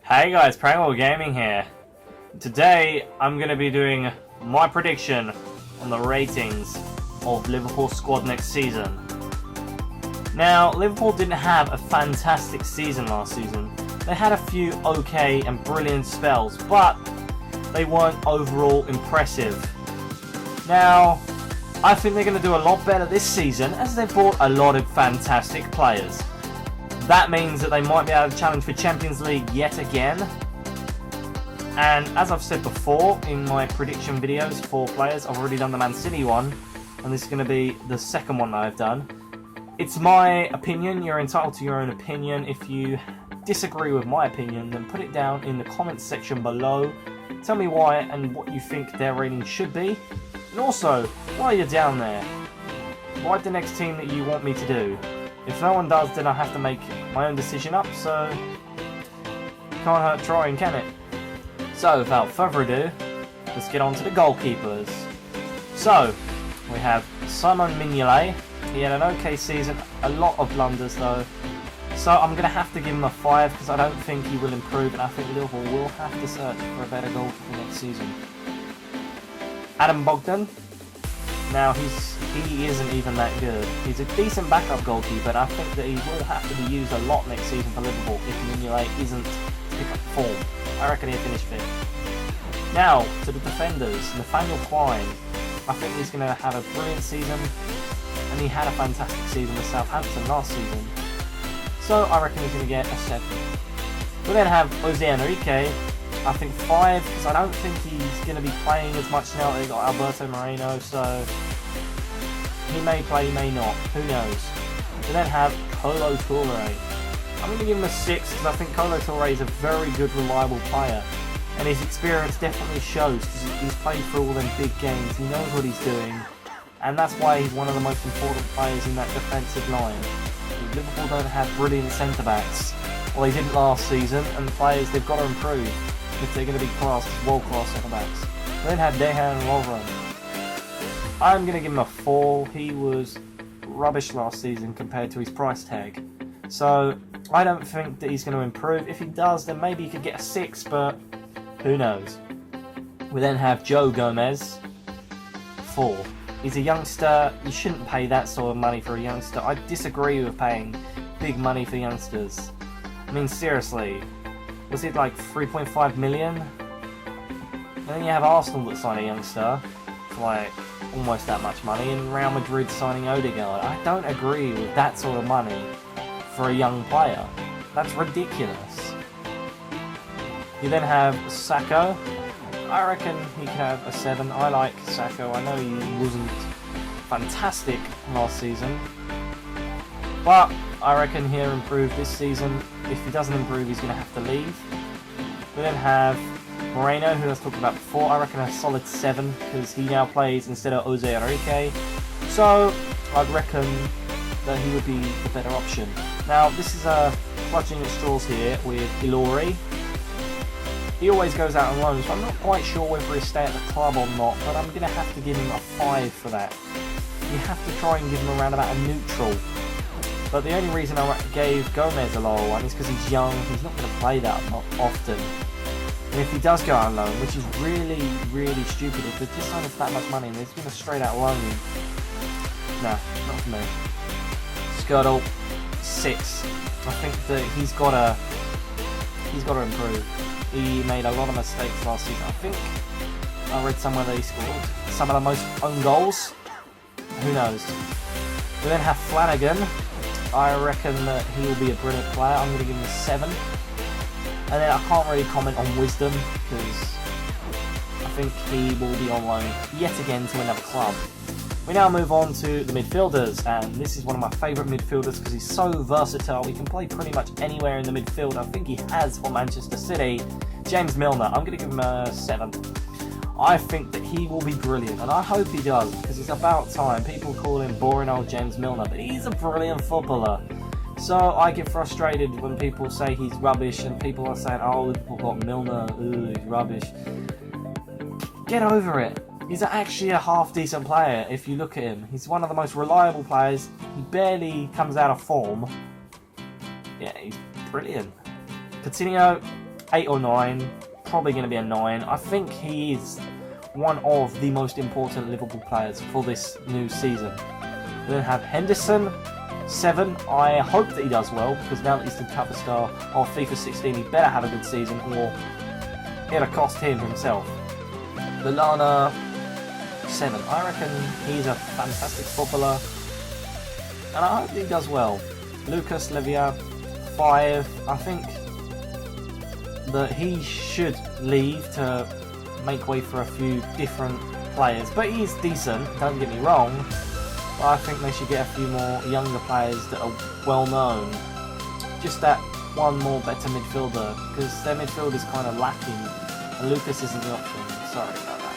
Hey guys, Prangell Gaming here. Today I'm going to be doing my prediction on the ratings of Liverpool squad next season. Now, Liverpool didn't have a fantastic season last season. They had a few okay and brilliant spells, but they weren't overall impressive. Now, I think they're going to do a lot better this season as they've bought a lot of fantastic players. That means that they might be able to challenge for Champions League yet again. And as I've said before in my prediction videos for players, I've already done the Man City one, and this is going to be the second one that I've done. It's my opinion, you're entitled to your own opinion. If you disagree with my opinion, then put it down in the comments section below. Tell me why and what you think their rating should be. And also, while you're down there, write the next team that you want me to do. If no one does, then I have to make my own decision up, so can't hurt trying, can it? So, without further ado, let's get on to the goalkeepers. So, we have Simon Mignolet. He had an okay season, a lot of blunders though. So I'm going to have to give him a 5 because I don't think he will improve, and I think Liverpool will have to search for a better goalkeeper next season. Adam Bogdan. Now, he isn't even that good. He's a decent backup goalkeeper, and I think that he will have to be used a lot next season for Liverpool if Mignolet isn't to pick up form. I reckon he'll finish 5th. Now, to the defenders. Nathaniel Klein. I think he's going to have a brilliant season, and he had a fantastic season with Southampton last season. So I reckon he's going to get a 7. We then have Jose Enrique. I think 5, because I don't think he's going to be playing as much now that they got Alberto Moreno, so he may play, he may not, who knows. We then have Kolo Touré. I'm going to give him a 6 because I think Kolo Touré is a very good, reliable player, and his experience definitely shows because he's played through all them big games, he knows what he's doing, and that's why he's one of the most important players in that defensive line. Liverpool don't have brilliant centre-backs. Well, they didn't last season, and players, they've got to improve if they're going to be classed as world-class centre-backs. We then had Dejan Lovren. I'm going to give him a 4. He was rubbish last season compared to his price tag. So, I don't think that he's going to improve. If he does, then maybe he could get a 6, but who knows. We then have Joe Gomez. 4. He's a youngster. You shouldn't pay that sort of money for a youngster. I disagree with paying big money for youngsters. I mean, seriously. Was it like 3.5 million? And then you have Arsenal that signed a youngster for like almost that much money, and Real Madrid signing Odegaard. I don't agree with that sort of money for a young player. That's ridiculous. You then have Sacco. I reckon he could have a 7. I like Sacco. I know he wasn't fantastic last season, but I reckon he'll improve this season. If he doesn't improve, he's going to have to leave. We then have Moreno, who I was talking about before. I reckon a solid 7 because he now plays instead of Jose Enrique. So I'd reckon that he would be the better option. Now, this is a clutching at straws here with Ilori. He always goes out on loan, so I'm not quite sure whether he'll stay at the club or not, but I'm going to have to give him a 5 for that. You have to try and give him around about a neutral. But the only reason I gave Gomez a lower one is because he's young, he's not going to play that often. And if he does go out on loan, which is really, really stupid, if they're just signing for that much money and they're just going to straight out loan him. Nah, not for me. Skirtle, 6. I think that he's got to improve. He made a lot of mistakes last season. I think I read somewhere that he scored some of the most own goals. Who knows? We then have Flanagan. I reckon that he will be a brilliant player. I'm going to give him a 7. And then I can't really comment on Wisdom because I think he will be on loan yet again to another club. We now move on to the midfielders, and this is one of my favourite midfielders because he's so versatile. He can play pretty much anywhere in the midfield. I think he has for Manchester City. James Milner. I'm going to give him a 7. I think that he will be brilliant, and I hope he does, because it's about time. People call him boring old James Milner, but he's a brilliant footballer. So I get frustrated when people say he's rubbish, and people are saying, oh, Liverpool got Milner, ooh, he's rubbish. Get over it. He's actually a half-decent player if you look at him. He's one of the most reliable players. He barely comes out of form. Yeah, he's brilliant. Coutinho, 8 or 9. Probably going to be a 9. I think he is one of the most important Liverpool players for this new season. We then have Henderson, 7. I hope that he does well, because now that he's the cover star of FIFA 16, he better have a good season, or it'll cost him himself. Lallana, 7. I reckon he's a fantastic footballer, and I hope he does well. Lucas Levia, 5. I think that he should leave to make way for a few different players, but he's decent, don't get me wrong. But I think they should get a few more younger players that are well known. Just that one more better midfielder, because their midfield is kind of lacking, and Lucas isn't the option. Sorry about that.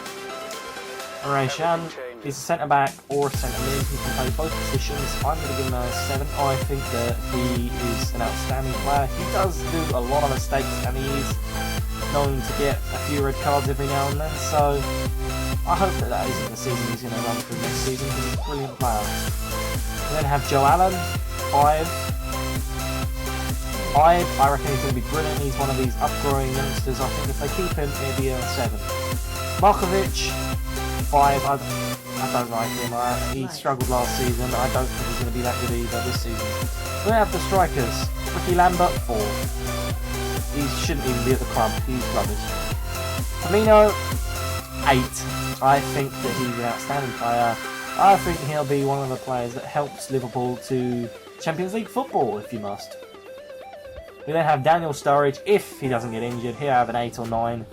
Rayshan is a centre back or a centre mid. He can play both positions. I'm going to give him a 7. I think that he is an outstanding player. He does do a lot of mistakes, and he is known to get a few red cards every now and then. So I hope that that isn't the season he's going to run through next season, because he's a brilliant player. We then have Joe Allen, 5. I reckon he's going to be brilliant. He's one of these upgrowing youngsters. I think if they keep him, it'll be a 7. Markovic, 5. I don't like him. He struggled last season. I don't think he's going to be that good either this season. We have the strikers. Ricky Lambert, 4. He shouldn't even be at the club. He's rubbish. Firmino, 8. I think that he's an outstanding player. I think he'll be one of the players that helps Liverpool to Champions League football, if you must. We then have Daniel Sturridge. If he doesn't get injured, he'll have an 8 or 9.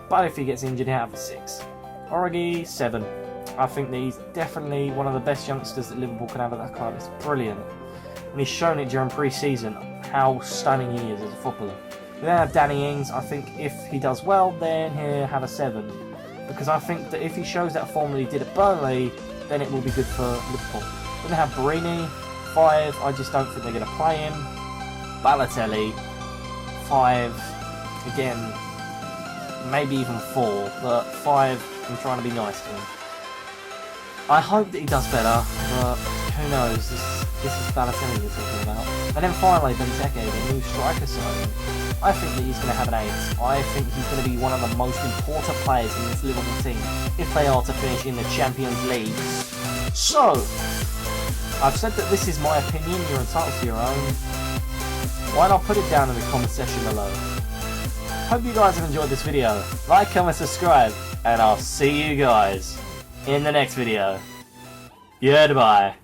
But if he gets injured, he'll have a 6. Origi, 7. I think that he's definitely one of the best youngsters that Liverpool can have at that club. It's brilliant. And he's shown it during pre-season how stunning he is as a footballer. We then have Danny Ings. I think if he does well, then he'll have a 7. Because I think that if he shows that form that he did at Burnley, then it will be good for Liverpool. We then have Barini, 5. I just don't think they're going to play him. Balotelli, 5. Again, maybe even 4, but 5, I'm trying to be nice to him. I hope that he does better, but who knows, this is Balotelli we're talking about. And then finally, Benteke, the new striker signing. I think that he's going to have an 8. I think he's going to be one of the most important players in this Liverpool team, if they are to finish in the Champions League. So, I've said that this is my opinion, you're entitled to your own. Why not put it down in the comment section below? Hope you guys have enjoyed this video. Like, comment, subscribe, and I'll see you guys in the next video. Goodbye.